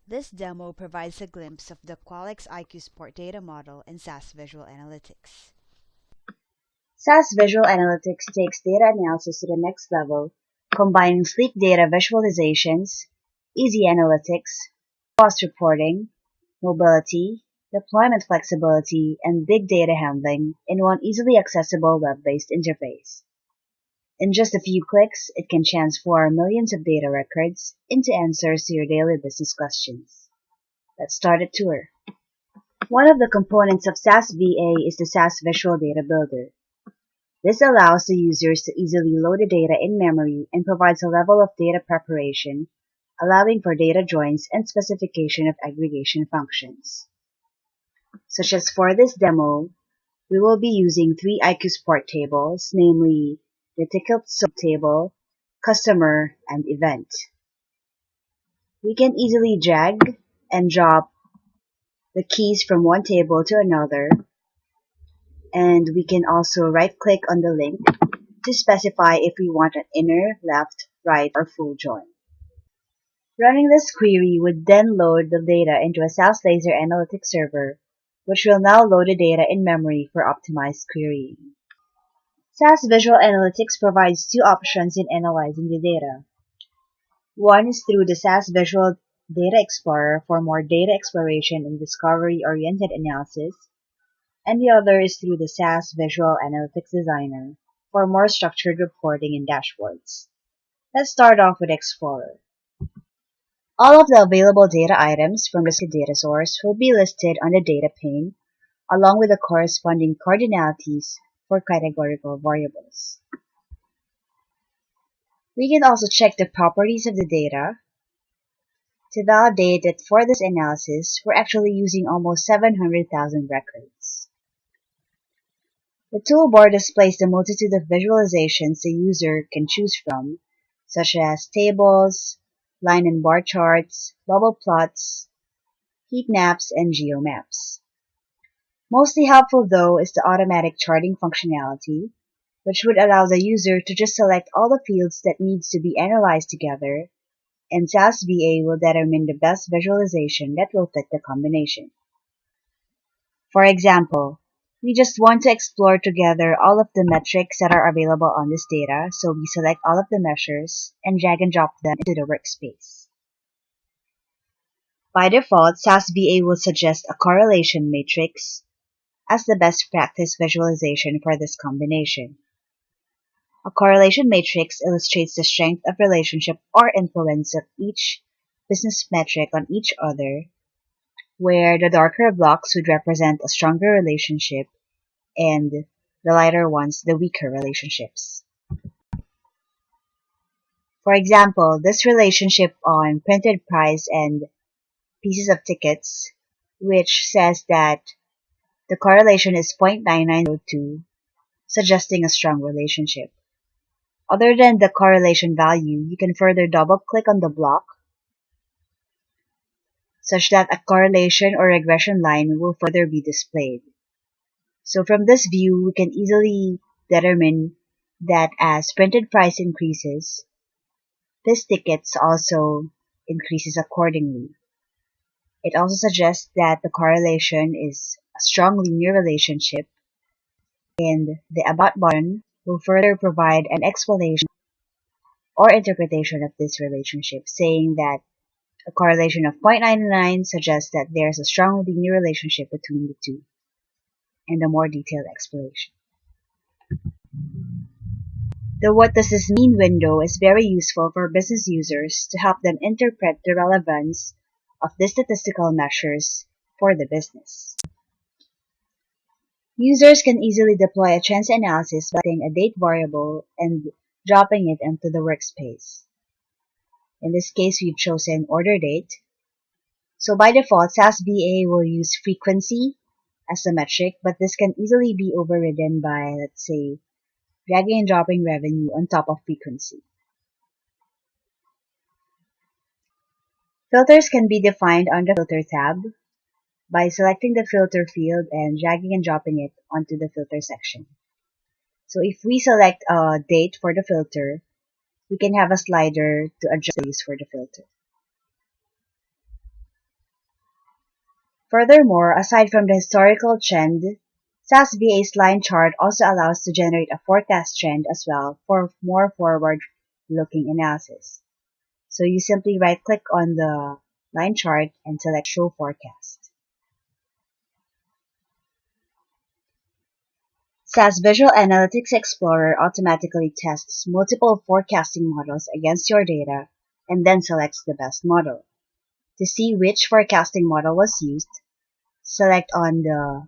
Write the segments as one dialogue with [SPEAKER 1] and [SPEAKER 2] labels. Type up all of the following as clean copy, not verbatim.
[SPEAKER 1] This demo provides a glimpse of the Qualex iQ-Sport data model in SAS Visual Analytics.
[SPEAKER 2] SAS Visual Analytics takes data analysis to the next level, combining sleek data visualizations, easy analytics, cost reporting, mobility, deployment flexibility, and big data handling in one easily accessible web-based interface. In just a few clicks, it can transform millions of data records into answers to your daily business questions. Let's start a tour. One of the components of SAS VA is the SAS Visual Data Builder. This allows the users to easily load the data in memory and provides a level of data preparation, allowing for data joins and specification of aggregation functions. Such as for this demo, we will be using three iQ-Sport tables, namely the ticket subtable, customer, and event. We can easily drag and drop the keys from one table to another, and we can also right-click on the link to specify if we want an inner, left, right, or full join. Running this query would then load the data into a SAS Laser Analytics server, which will now load the data in memory for optimized querying. SAS Visual Analytics provides two options in analyzing the data. One is through the SAS Visual Data Explorer for more data exploration and discovery-oriented analysis, and the other is through the SAS Visual Analytics Designer for more structured reporting and dashboards. Let's start off with Explorer. All of the available data items from the data source will be listed on the data pane, along with the corresponding cardinalities for categorical variables. We can also check the properties of the data to validate that for this analysis, we're actually using almost 700,000 records. The toolbar displays the multitude of visualizations the user can choose from, such as tables, line and bar charts, bubble plots, heat maps, and geomaps. Mostly helpful though is the automatic charting functionality, which would allow the user to just select all the fields that needs to be analyzed together, and SAS VA will determine the best visualization that will fit the combination. For example, we just want to explore together all of the metrics that are available on this data, so we select all of the measures and drag and drop them into the workspace. By default, SAS VA will suggest a correlation matrix as the best practice visualization for this combination. A correlation matrix illustrates the strength of relationship or influence of each business metric on each other, where the darker blocks would represent a stronger relationship and the lighter ones the weaker relationships. For example, this relationship on printed price and pieces of tickets, which says that the correlation is 0.9902, suggesting a strong relationship. Other than the correlation value, you can further double-click on the block such that a correlation or regression line will further be displayed. So from this view, we can easily determine that as printed price increases, this tickets also increases accordingly. It also suggests that the correlation is a strong linear relationship, and the About button will further provide an explanation or interpretation of this relationship, saying that a correlation of 0.99 suggests that there's a strong linear relationship between the two, and a more detailed explanation. The What Does This Mean window is very useful for business users to help them interpret the relevance of the statistical measures for the business. Users can easily deploy a trends analysis by setting a date variable and dropping it into the workspace. In this case, we've chosen order date. So by default, SAS VA will use frequency as the metric, but this can easily be overridden by, let's say, dragging and dropping revenue on top of frequency. Filters can be defined on the Filter tab by selecting the filter field and dragging and dropping it onto the filter section. So if we select a date for the filter, we can have a slider to adjust the use for the filter. Furthermore, aside from the historical trend, SAS VA's line chart also allows to generate a forecast trend as well for more forward-looking analysis. So you simply right-click on the line chart and select Show Forecast. SAS Visual Analytics Explorer automatically tests multiple forecasting models against your data and then selects the best model. To see which forecasting model was used, select on the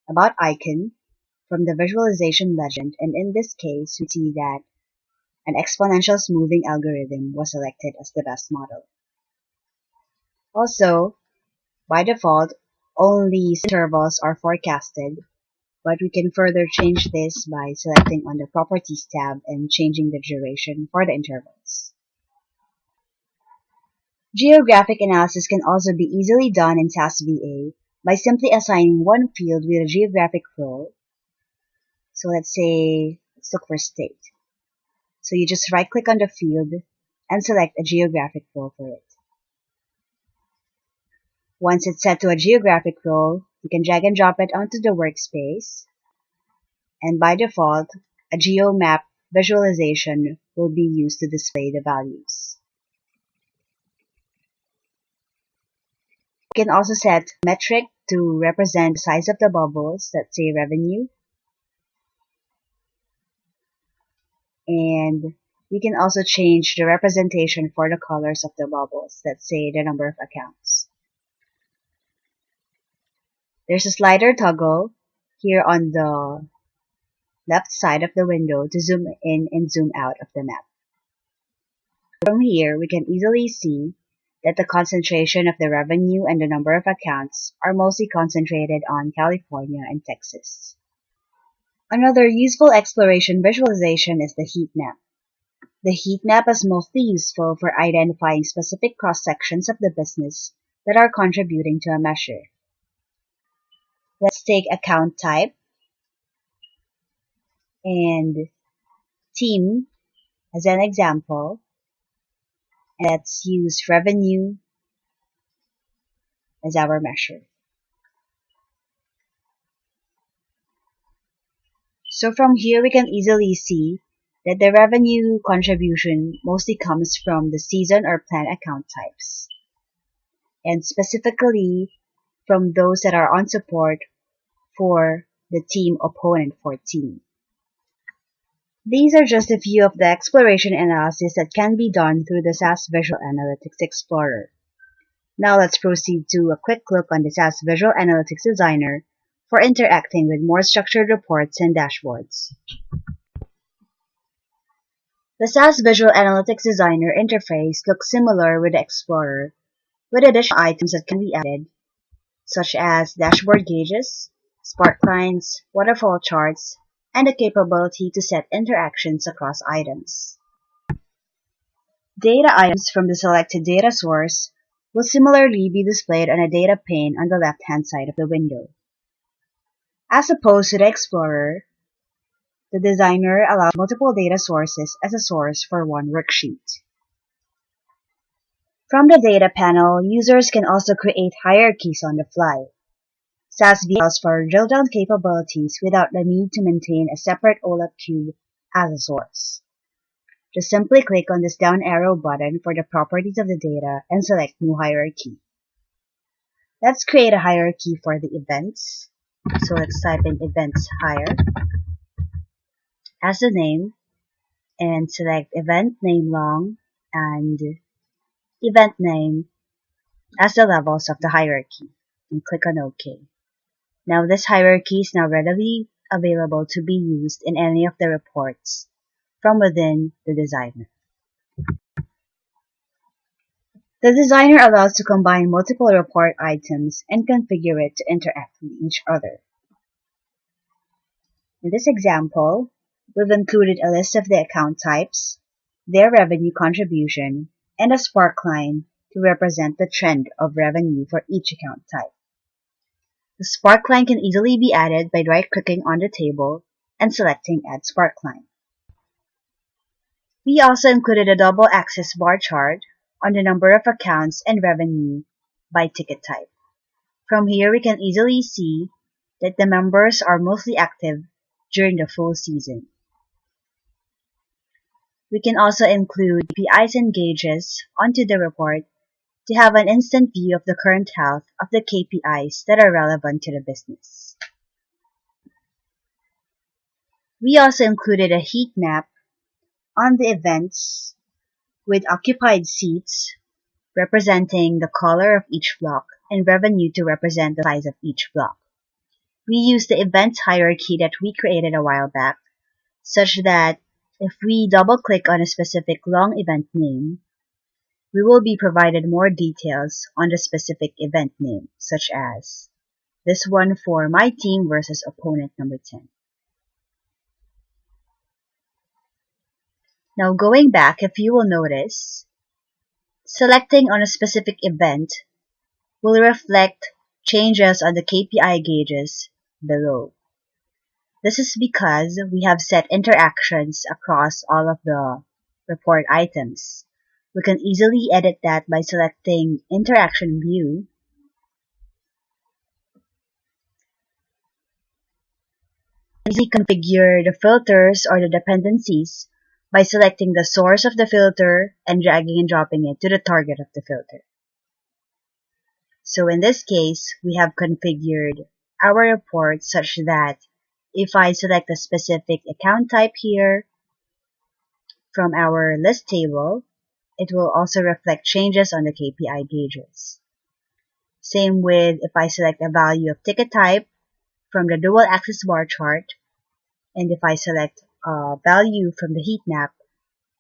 [SPEAKER 2] About icon from the visualization legend, and in this case, we see that an exponential smoothing algorithm was selected as the best model. Also, by default, only intervals are forecasted, but we can further change this by selecting on the Properties tab and changing the duration for the intervals. Geographic analysis can also be easily done in SAS VA by simply assigning one field with a geographic role. So let's look for state. So you just right click on the field and select a geographic role for it. Once it's set to a geographic role, you can drag and drop it onto the workspace. And by default, a GeoMap visualization will be used to display the values. You can also set metric to represent the size of the bubbles, let's say revenue. And we can also change the representation for the colors of the bubbles, let's say the number of accounts. There's a slider toggle here on the left side of the window to zoom in and zoom out of the map. From here, we can easily see that the concentration of the revenue and the number of accounts are mostly concentrated on California and Texas. Another useful exploration visualization is the heat map. The heat map is mostly useful for identifying specific cross-sections of the business that are contributing to a measure. Let's take account type and team as an example. Let's use revenue as our measure. So from here, we can easily see that the revenue contribution mostly comes from the season or plan account types, and specifically from those that are on support for the team opponent for team. These are just a few of the exploration analysis that can be done through the SAS Visual Analytics Explorer. Now let's proceed to a quick look on the SAS Visual Analytics Designer for interacting with more structured reports and dashboards. The SAS Visual Analytics Designer interface looks similar with the Explorer, with additional items that can be added, such as dashboard gauges, spark lines, waterfall charts, and the capability to set interactions across items. Data items from the selected data source will similarly be displayed on a data pane on the left-hand side of the window. As opposed to the Explorer, the Designer allows multiple data sources as a source for one worksheet. From the data panel, users can also create hierarchies on the fly. SAS VA allows for drill-down capabilities without the need to maintain a separate OLAP cube as a source. Just simply click on this down arrow button for the properties of the data and select New Hierarchy. Let's create a hierarchy for the events. So let's type in events hire as the name and select event name long and event name as the levels of the hierarchy and click on OK. Now this hierarchy is now readily available to be used in any of the reports from within the Designer. The Designer allows to combine multiple report items and configure it to interact with each other. In this example, we've included a list of the account types, their revenue contribution, and a spark line to represent the trend of revenue for each account type. The spark line can easily be added by right-clicking on the table and selecting Add Spark Line. We also included a double-axis bar chart on the number of accounts and revenue by ticket type. From here, we can easily see that the members are mostly active during the full season. We can also include KPIs and gauges onto the report to have an instant view of the current health of the KPIs that are relevant to the business. We also included a heat map on the events with occupied seats representing the color of each block and revenue to represent the size of each block. We used the events hierarchy that we created a while back, such that if we double-click on a specific long event name, we will be provided more details on the specific event name, such as this one for my team versus opponent number 10. Now going back, if you will notice, selecting on a specific event will reflect changes on the KPI gauges below. This is because we have set interactions across all of the report items. We can easily edit that by selecting Interaction View easily configure the filters or the dependencies by selecting the source of the filter and dragging and dropping it to the target of the filter. So in this case, we have configured our report such that if I select a specific account type here from our list table, it will also reflect changes on the KPI gauges. Same with if I select a value of ticket type from the dual axis bar chart, and if I select a value from the heat map,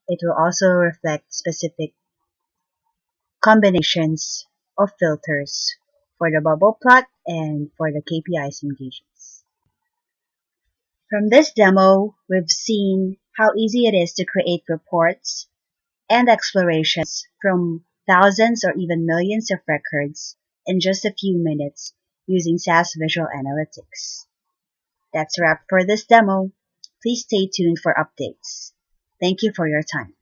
[SPEAKER 2] it will also reflect specific combinations of filters for the bubble plot and for the KPIs and gauges. From this demo, we've seen how easy it is to create reports and explorations from thousands or even millions of records in just a few minutes using SAS Visual Analytics. That's a wrap for this demo. Please stay tuned for updates. Thank you for your time.